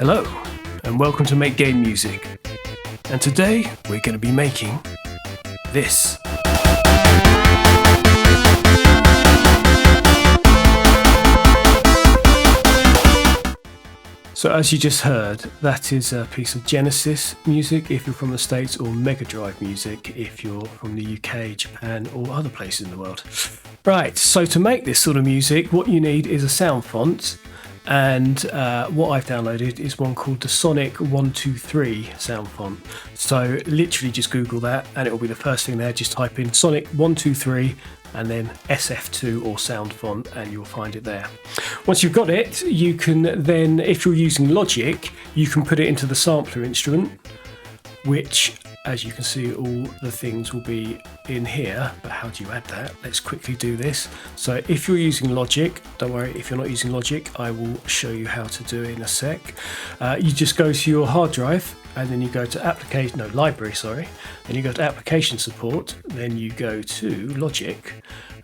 Hello, and welcome to Make Game Music. And today we're going to be making this. So as you just heard, that is a piece of Genesis music if you're from the States, or Mega Drive music if you're from the UK, Japan, or other places in the world. Right, so to make this sort of music, what you need is a sound font. And what I've downloaded is one called the Sonic 123 sound font. So literally just Google that and it will be the first thing there. Just type in Sonic 123 and then SF2 or sound font and you'll find it there. Once you've got it, you can then, if you're using Logic, you can put it into the sampler instrument, which, as you can see, all the things will be in here. But how do you add that? Let's quickly do this. So if you're using Logic, don't worry, if you're not using Logic, I will show you how to do it in a sec. You just go to your hard drive and then you go to library, then you go to application support, then you go to Logic,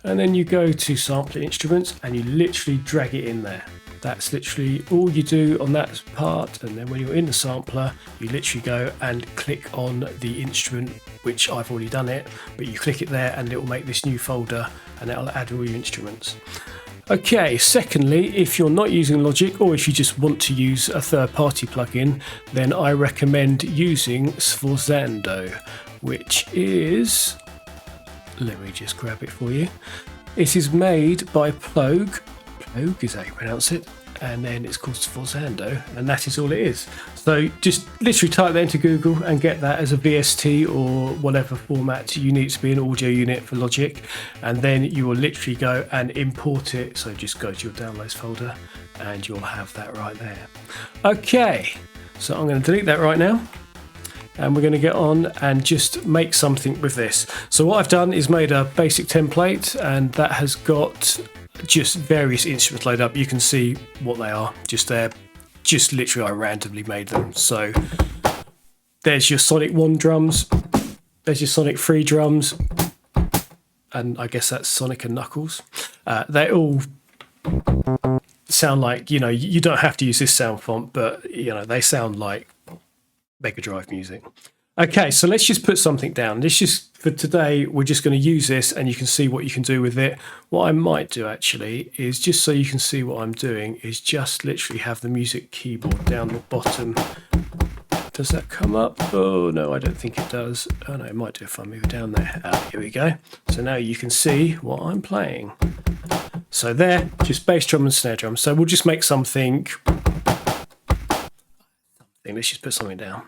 and then you go to sampler instruments and you literally drag it in there. That's literally all you do on that part, and then when you're in the sampler you literally go and click on the instrument, which I've already done it, but you click it there and it will make this new folder and it'll add all your instruments. Okay, secondly, if you're not using Logic or if you just want to use a third-party plugin, then I recommend using Sforzando, which is, let me just grab it for you. It is made by Plogue is how you pronounce it, and then it's called Sforzando, and that is all it is. So just literally type that into Google and get that as a VST or whatever format you need to be an audio unit for Logic, and then you will literally go and import it. So just go to your downloads folder and you'll have that right there. Okay, so I'm going to delete that right now. And we're going to get on and just make something with this. So what I've done is made a basic template, and that has got just various instruments loaded up. You can see what they are just there. Just literally I randomly made them. So there's your Sonic 1 drums, there's your Sonic 3 drums, and I guess that's Sonic and Knuckles. They all sound like, you don't have to use this sound font, but they sound like Mega Drive music. Okay, so let's just put something down. For today, we're just going to use this and you can see what you can do with it. What I might do actually is, just so you can see what I'm doing, is just literally have the music keyboard down the bottom. Does that come up? Oh no, I don't think it does. Oh no, it might do if I move it down there. Here we go. So now you can see what I'm playing. So there, just bass drum and snare drum. So we'll just make something. Let's just put something down.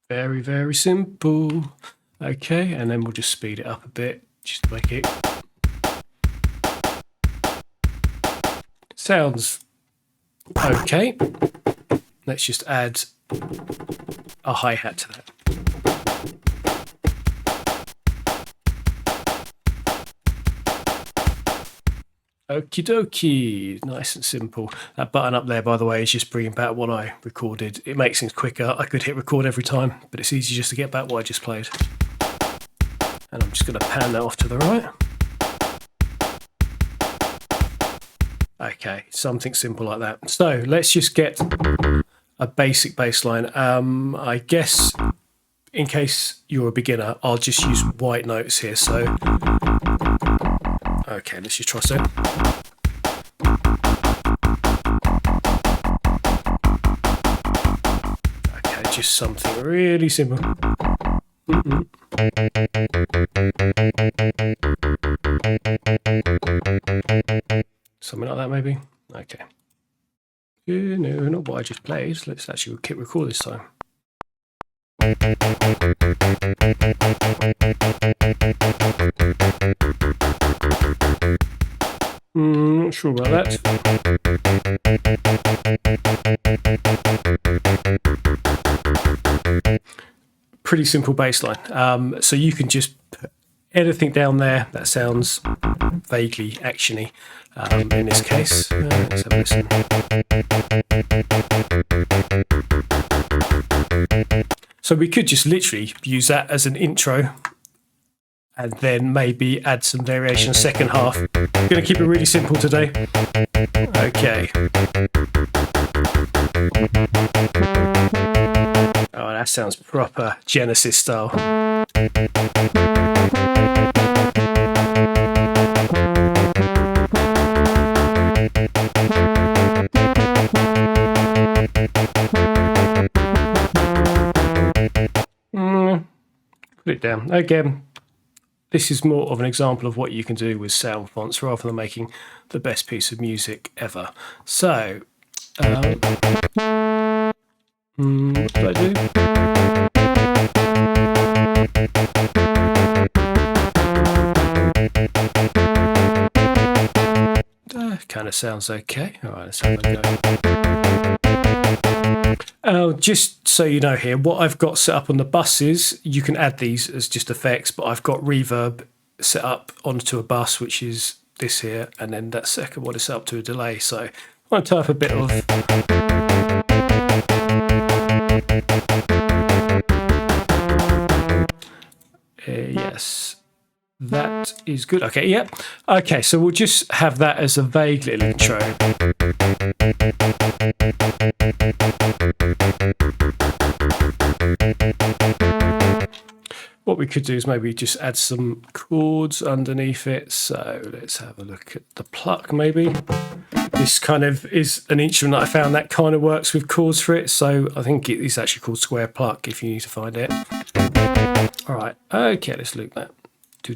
Very, very simple. Okay, and then we'll just speed it up a bit, just to make it. Sounds okay. Let's just add a hi-hat to that. Okie dokie, nice and simple. That button up there, by the way, is just bringing back what I recorded. It makes things quicker. I could hit record every time, but it's easy just to get back what I just played. And I'm just going to pan that off to the right. Okay, something simple like that. So let's just get a basic bass line. I guess in case you're a beginner, I'll just use white notes here. So okay, let's just try so. Okay, just something really simple. Something like that maybe. Okay. No, not what I just played. Let's actually hit record this time. Not sure about that. Pretty simple bass line. So you can just put anything down there that sounds vaguely actiony. In this case, let's have a listen. So we could just literally use that as an intro and then maybe add some variation second half. I'm going to keep it really simple today. Okay. Oh, that sounds proper Genesis style. Put it down. Again, this is more of an example of what you can do with SoundFonts rather than making the best piece of music ever. So, what do I do? Kind of sounds okay. All right, let's have a go. Just so you know here, what I've got set up on the buses, you can add these as just effects, but I've got reverb set up onto a bus, which is this here, and then that second one is set up to a delay. So I want to type a bit of... yes. That is good. Okay, yep. Okay, so we'll just have that as a vague little intro. What we could do is maybe just add some chords underneath it. So let's have a look at the pluck maybe. This kind of is an instrument that I found that kind of works with chords for it. So I think it is actually called square pluck if you need to find it. All right, okay, let's look at that. To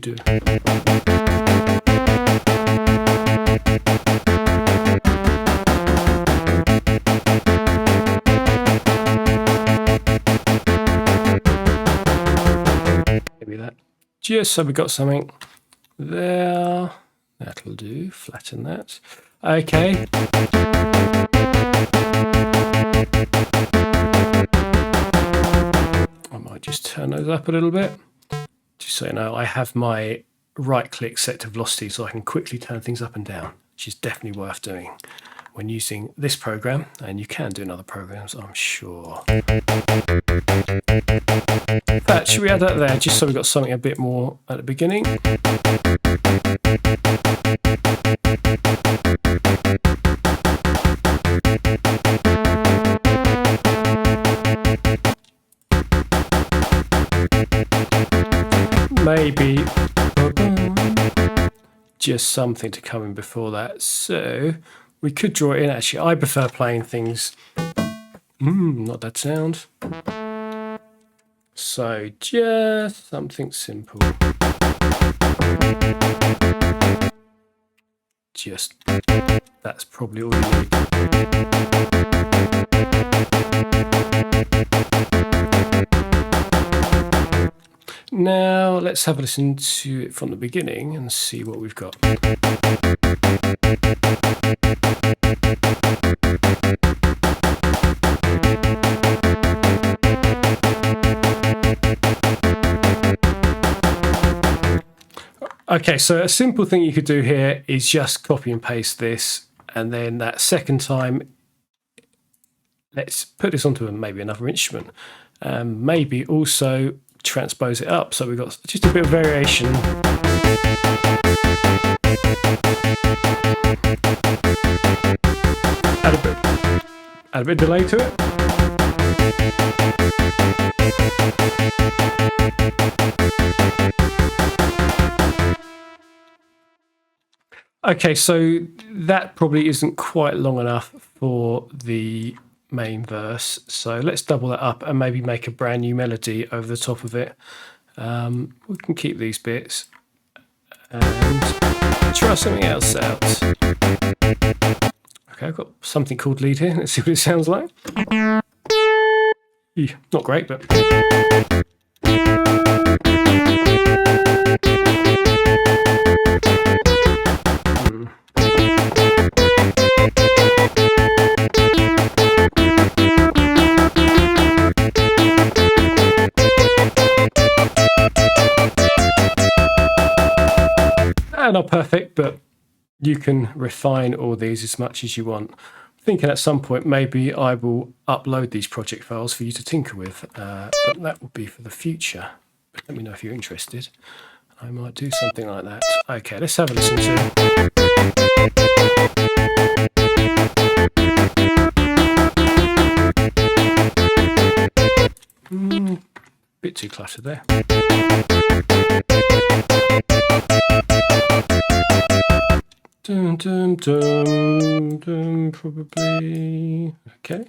maybe that, just so we got something there. That'll do. Flatten that. Okay. I might just turn those up a little bit. Just so you know, I have my right click set to velocity so I can quickly turn things up and down, which is definitely worth doing when using this program, and you can do in other programs, I'm sure. In fact, should we add that there just so we've got something a bit more at the beginning? Maybe just something to come in before that. So we could draw it in actually. I prefer playing things, not that sound. So just something simple. Just, that's probably all you need. Now let's have a listen to it from the beginning and see what we've got. Okay, so a simple thing you could do here is just copy and paste this, and then that second time, let's put this onto maybe another instrument. Maybe also transpose it up, so we've got just a bit of variation. Add a bit of delay to it. Okay, so that probably isn't quite long enough for the main verse, so let's double that up and maybe make a brand new melody over the top of it. We can keep these bits and try something else out. Okay, I've got something called lead here. Let's see what it sounds like. Not great, but not perfect, but you can refine all these as much as you want. I'm thinking at some point maybe I will upload these project files for you to tinker with, but that will be for the future. But let me know if you're interested. I might do something like that. Okay, let's have a listen to it. Bit too cluttered there. Dum, dum, dum, dum, probably. Okay.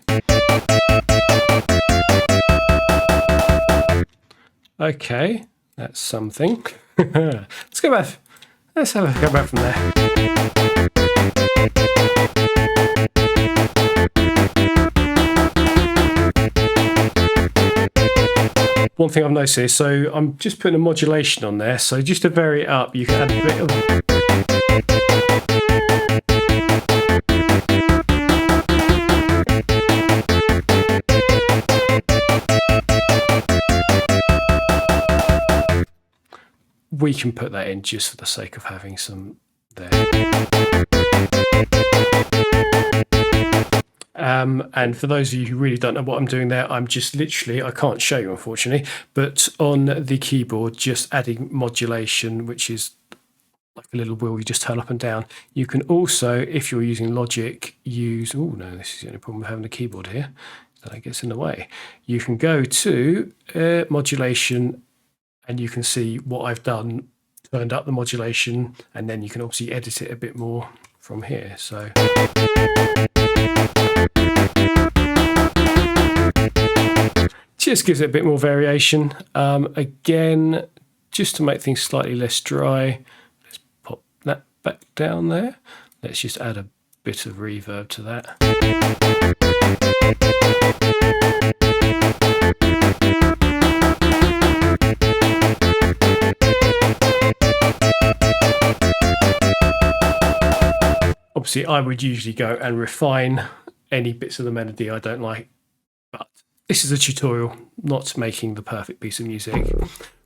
Okay, that's something. Let's go back. Let's go back from there. One thing I've noticed is, so I'm just putting a modulation on there, so just to vary it up, you can add a bit of... We can put that in just for the sake of having some there. And for those of you who really don't know what I'm doing there, I'm just literally, I can't show you unfortunately, but on the keyboard just adding modulation, which is like a little wheel you just turn up and down. You can also, if you're using Logic, use, oh no, this is the only problem with having a keyboard here, that gets in the way. You can go to modulation and you can see what I've done, turned up the modulation, and then you can obviously edit it a bit more from here. So just gives it a bit more variation. Again, just to make things slightly less dry, let's pop that back down there. Let's just add a bit of reverb to that. Obviously, I would usually go and refine any bits of the melody I don't like, but this is a tutorial, not making the perfect piece of music.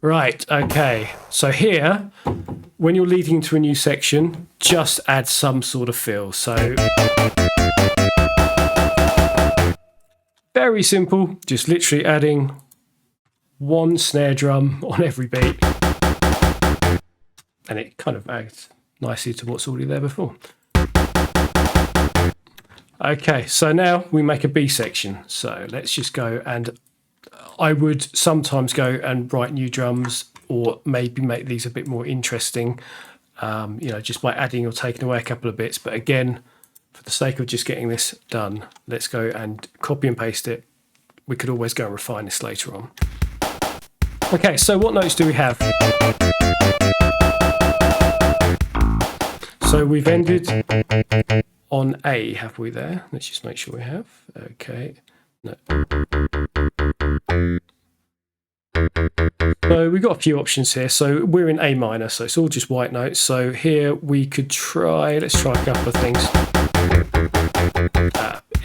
Right, okay, so here, when you're leading into a new section, just add some sort of feel. So, very simple, just literally adding one snare drum on every beat, and it kind of adds nicely to what's already there before. Okay, so now we make a B section. So let's just go, and I would sometimes go and write new drums, or maybe make these a bit more interesting, you know, just by adding or taking away a couple of bits. But again, for the sake of just getting this done, let's go and copy and paste it. We could always go and refine this later on. Okay, so what notes do we have? So we've ended on A, have we there? Let's just make sure we have. Okay. No. So we've got a few options here. So we're in A minor, so it's all just white notes. So here we could try, let's try a couple of things.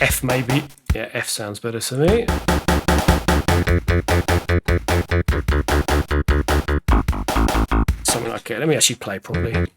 F maybe. Yeah, F sounds better to me. Something like it. Let me actually play properly.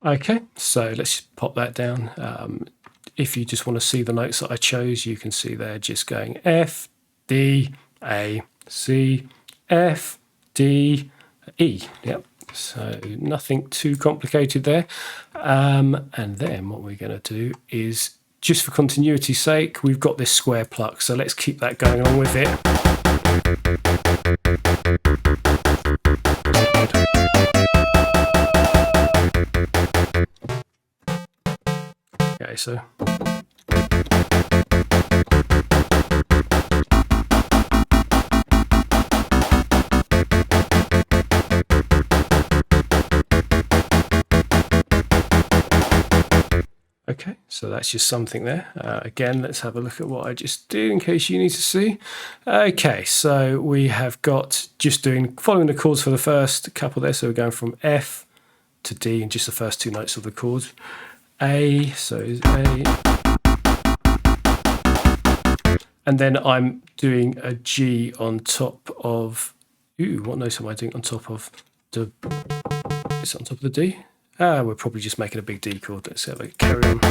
Okay, so let's pop that down. If you just want to see the notes that I chose, you can see there just going F, D, A, C, F, D, E. Yep. So nothing too complicated there. And then what we're going to do is, just for continuity's sake, we've got this square pluck. So let's keep that going on with it. Okay, so okay, so that's just something there. Again, let's have a look at what I just did in case you need to see. Okay, so we have got just following the chords for the first couple there. So we're going from F to D in just the first two notes of the chords. A, so is A. And then I'm doing a G on top of, what note am I doing on top of? Is it on top of the D? We're probably just making a big D chord. Let's have a carry on.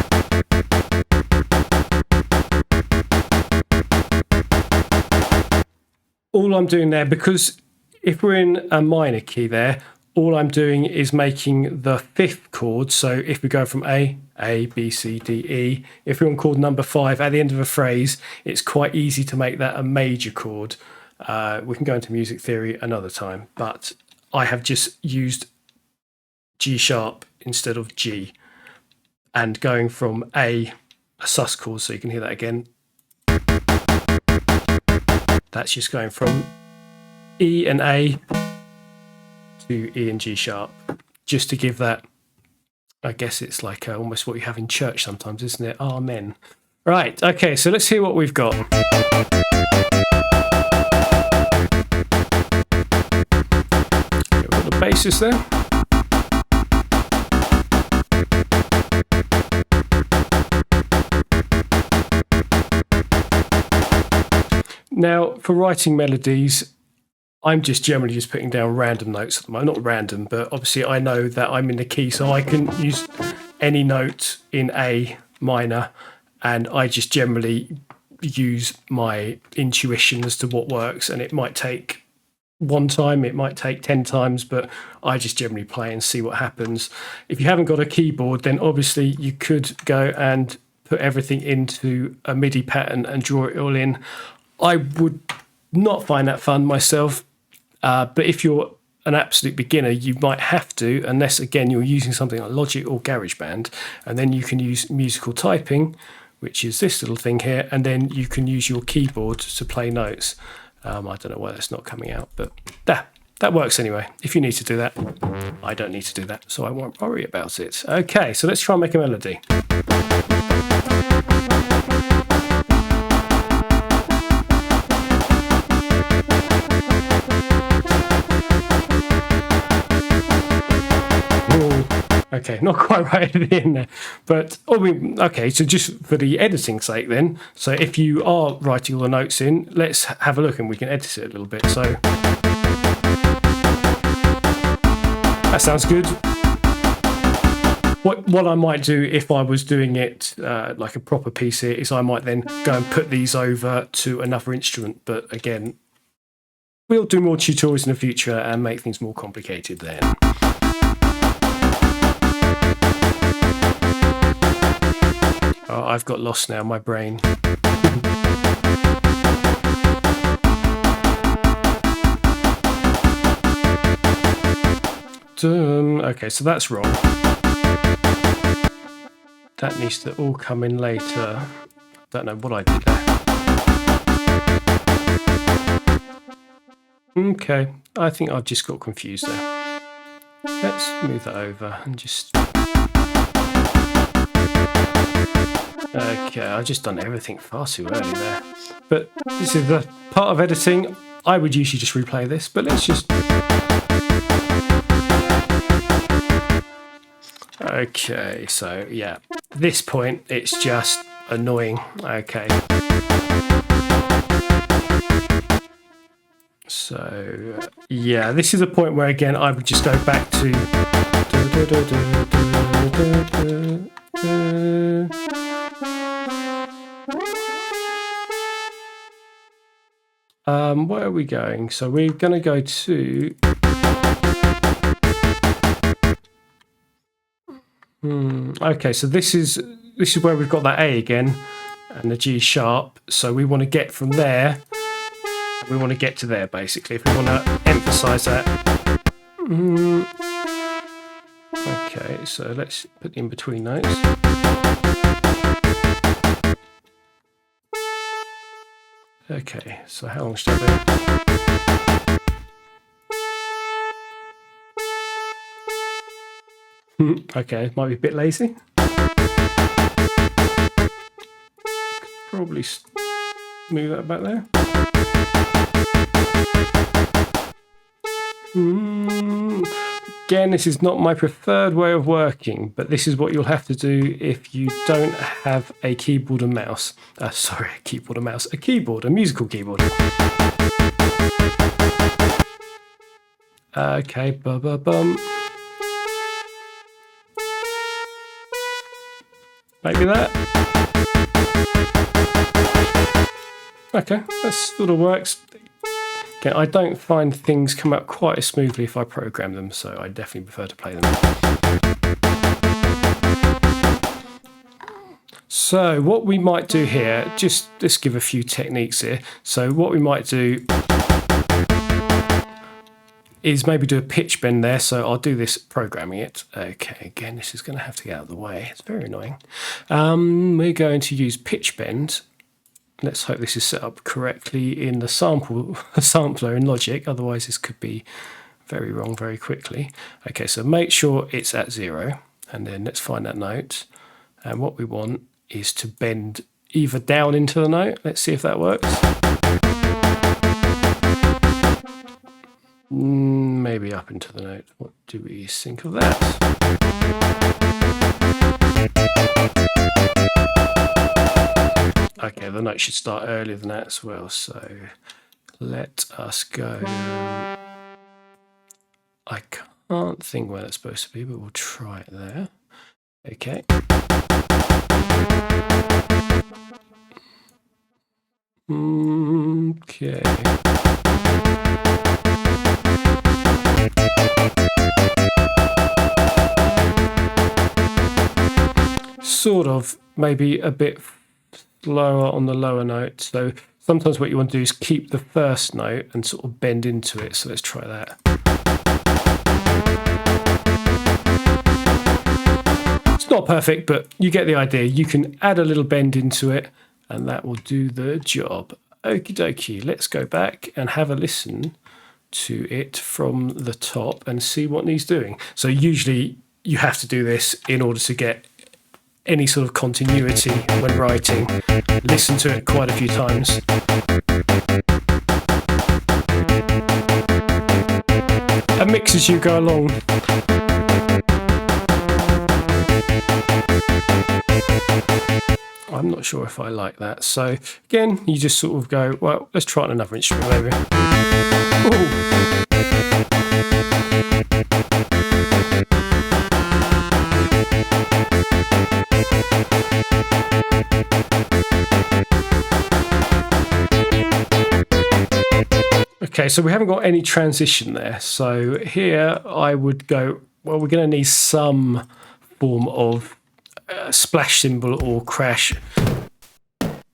All I'm doing there, because if we're in a minor key there, all I'm doing is making the fifth chord. So if we go from A, B, C, D, E, if we're on chord number 5 at the end of a phrase, it's quite easy to make that a major chord. We can go into music theory another time, but I have just used G sharp instead of G, and going from a sus chord, so you can hear that again. That's just going from E and A to E and G sharp, just to give that, I guess it's like almost what you have in church sometimes, isn't it? Amen. Right, okay, so let's hear what we've got. We've got the basis there. Now, for writing melodies, I'm just generally just putting down random notes at the moment. Not random, but obviously I know that I'm in the key, so I can use any note in A minor, and I just generally use my intuition as to what works, and it might take one time, it might take 10 times, but I just generally play and see what happens. If you haven't got a keyboard, then obviously you could go and put everything into a MIDI pattern and draw it all in. I would not find that fun myself, but if you're an absolute beginner, you might have to, unless, again, you're using something like Logic or GarageBand, and then you can use musical typing, which is this little thing here, and then you can use your keyboard to play notes. I don't know why that's not coming out, but that works anyway. If you need to do that, I don't need to do that, so I won't worry about it. Okay, so let's try and make a melody. Okay, not quite right at the end there, but okay, so just for the editing's sake then, so if you are writing all the notes in, let's have a look and we can edit it a little bit. So that sounds good. What I might do if I was doing it like a proper piece here is I might then go and put these over to another instrument, but again, we'll do more tutorials in the future and make things more complicated then. Oh, I've got lost now, my brain. Okay, so that's wrong. That needs to all come in later. Don't know what I did there. Okay, I think I've just got confused there. Let's move that over and just... Okay, I've just done everything far too early there. But this is the part of editing. I would usually just replay this, but let's just... Okay, so yeah, at this point it's just annoying. Okay. So yeah, this is a point where again I would just go back to... where are we going? So we're going to go to... Okay, so this is where we've got that A again and the G sharp. So we want to get from there. We want to get to there basically. If we want to emphasize that. Okay, so let's put the in between notes. Okay, so how long should I do? Okay, might be a bit lazy. Probably move that back there. Again, this is not my preferred way of working, but this is what you'll have to do if you don't have a keyboard and mouse. Sorry, a keyboard and mouse. A keyboard, a musical keyboard. Okay, ba-ba-bum. Maybe that. Okay, that sort of works. Again, I don't find things come out quite as smoothly if I program them, so I definitely prefer to play them. So what we might do here, let's give a few techniques here. So what we might do is maybe do a pitch bend there. So I'll do this programming it. Okay, again, this is going to have to get out of the way. It's very annoying. We're going to use pitch bend. Let's hope this is set up correctly in the sampler in Logic. Otherwise, this could be very wrong very quickly. Okay, so make sure it's at 0. And then let's find that note. And what we want is to bend either down into the note. Let's see if that works. Maybe up into the note. What do we think of that? Okay, the note should start earlier than that as well. So let us go. I can't think where that's supposed to be, but we'll try it there. Okay. Okay. Sort of, maybe a bit slower on the lower note. So sometimes what you want to do is keep the first note and sort of bend into it. So let's try that. It's not perfect, but you get the idea. You can add a little bend into it and that will do the job. Okie dokie, let's go back and have a listen to it from the top and see what needs doing. So usually you have to do this in order to get any sort of continuity when writing. Listen to it quite a few times. And mix as you go along. I'm not sure if I like that. So again, you just sort of go, well, let's try another instrument maybe. Ooh. Okay, so we haven't got any transition there. So here I would go, well, we're going to need some form of splash cymbal or crash.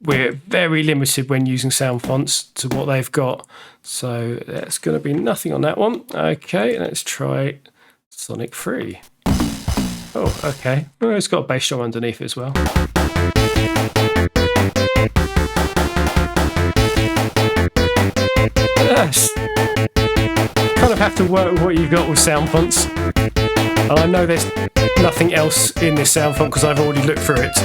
We're very limited when using SoundFonts to what they've got. So that's going to be nothing on that one. Okay, let's try Sonic 3. Oh, okay. Oh, it's got a bass drum underneath it as well. Yes. Kind of have to work with what you've got with SoundFonts. And I know there's nothing else in this SoundFont because I've already looked through it.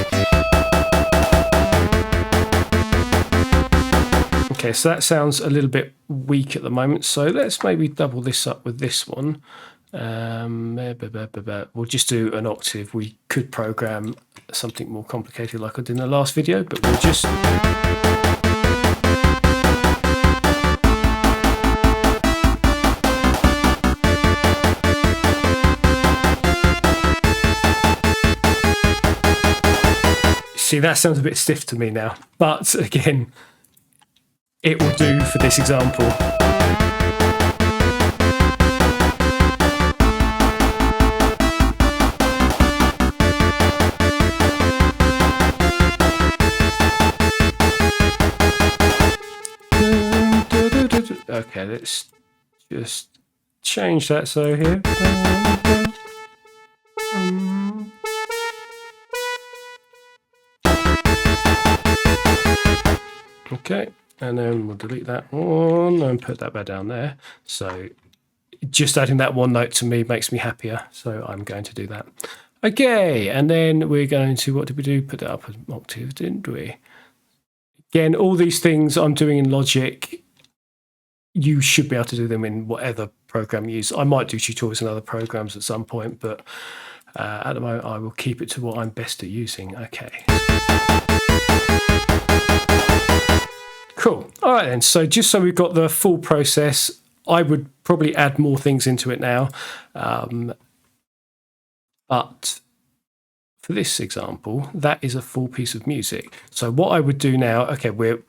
Okay, so that sounds a little bit weak at the moment. So let's maybe double this up with this one. We'll just do an octave. We could program something more complicated like I did in the last video, but we'll just... See, that sounds a bit stiff to me now, but again, it will do for this example. Okay, let's just change that so here. Okay, and then we'll delete that one and put that back down there. So just adding that one note to me makes me happier, so I'm going to do that. Okay, and then we're going to, what did we do? Put that up an octave, didn't we? Again, all these things I'm doing in Logic, you should be able to do them in whatever program you use. I might do tutorials in other programs at some point, but at the moment I will keep it to what I'm best at using. Okay. Cool. All right then, so just so we've got the full process, I would probably add more things into it now. But for this example, that is a full piece of music. So what I would do now, okay, we're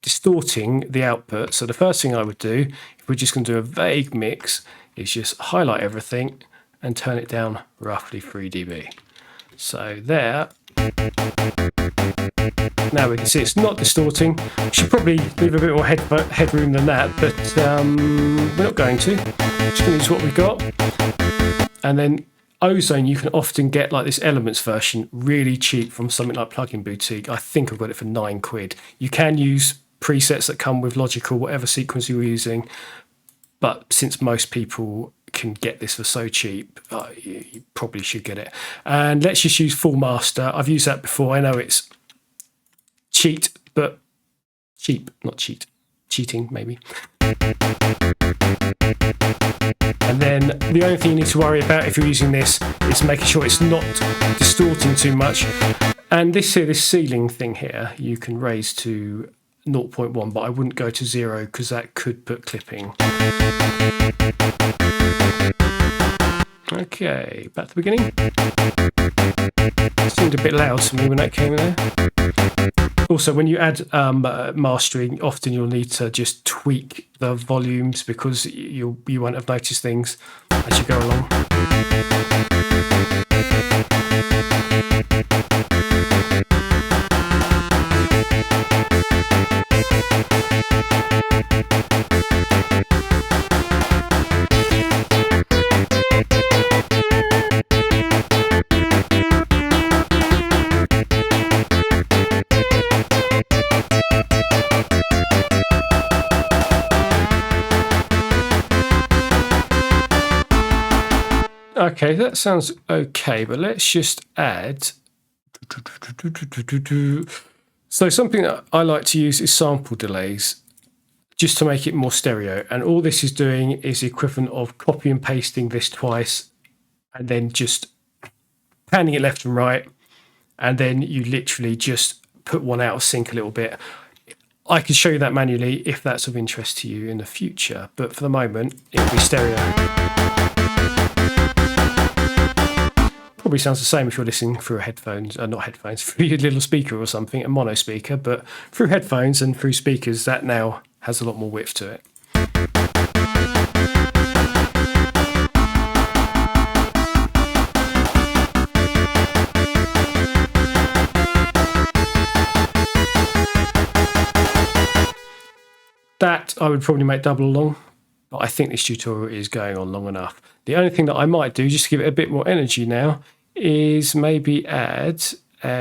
distorting the output. So the first thing I would do, if we're just going to do a vague mix, is just highlight everything and turn it down roughly 3 dB. So there. Now we can see it's not distorting. We should probably leave a bit more headroom than that, but we're not going to. Just going to use what we've got. And then Ozone, you can often get like this Elements version really cheap from something like Plugin Boutique. I think I've got it for £9. You can use presets that come with Logic or whatever sequence you're using, but since most people can get this for so cheap, you probably should get it. And let's just use Full Master. I've used that before. I know it's cheat, but cheap, not cheat. Cheating, maybe. And then the only thing you need to worry about if you're using this is making sure it's not distorting too much. And this ceiling thing here, you can raise to 0.1, but I wouldn't go to 0 because that could put clipping. Okay, back to the beginning. It seemed a bit loud to me when that came in there. Also, when you add mastering, often you'll need to just tweak the volumes because you won't have noticed things as you go along. Okay, that sounds okay, but let's just add. So something that I like to use is sample delays, just to make it more stereo. And all this is doing is the equivalent of copy and pasting this twice, and then just panning it left and right, and then you literally just put one out of sync a little bit. I can show you that manually if that's of interest to you in the future, but for the moment, it'll be stereo. Probably sounds the same if you're listening through headphones, not headphones, through your little speaker or something, a mono speaker, but through headphones and through speakers, that now has a lot more width to it. That I would probably make double long, but I think this tutorial is going on long enough. The only thing that I might do, just to give it a bit more energy now, is maybe add an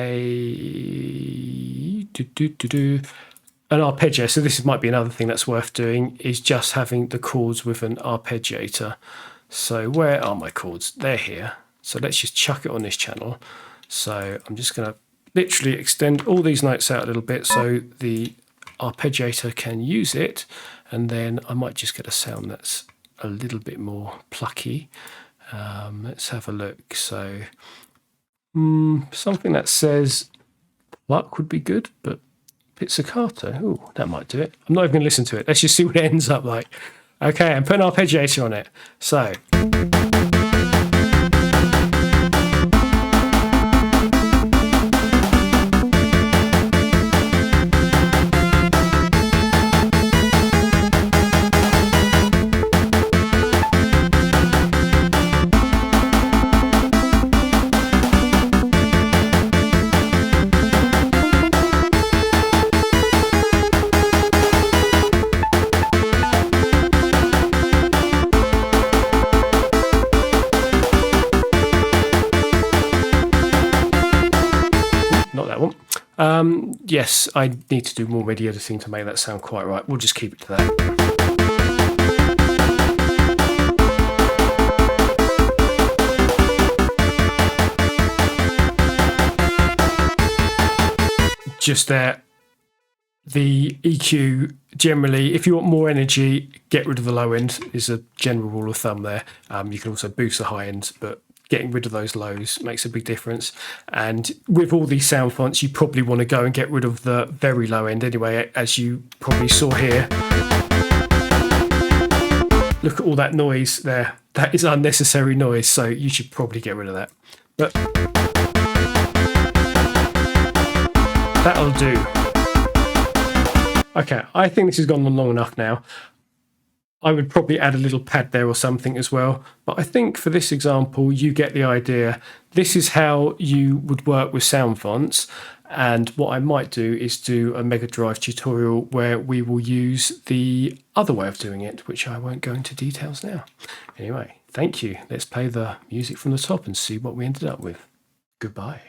arpeggiator. So this might be another thing that's worth doing, is just having the chords with an arpeggiator. So where are my chords? They're here. So let's just chuck it on this channel. So I'm just going to literally extend all these notes out a little bit so the arpeggiator can use it, and then I might just get a sound that's a little bit more plucky. Let's have a look. So something that says pluck would be good, but pizzicato, oh, that might do it. I'm not even going to listen to it. Let's just see what it ends up like. Okay, I'm putting an arpeggiator on it. So yes, I need to do more MIDI editing to make that sound quite right. We'll just keep it to that. Just there. The EQ, generally, if you want more energy, get rid of the low end is a general rule of thumb there. You can also boost the high end, but getting rid of those lows makes a big difference. And with all these sound fonts, you probably want to go and get rid of the very low end anyway, as you probably saw here. look at all that noise there. That is unnecessary noise, so you should probably get rid of that. But that'll do. Okay, I think this has gone on long enough now. I would probably add a little pad there or something as well. But I think for this example, you get the idea. This is how you would work with SoundFonts. And what I might do is do a Mega Drive tutorial where we will use the other way of doing it, which I won't go into details now. Anyway, thank you. Let's play the music from the top and see what we ended up with. Goodbye.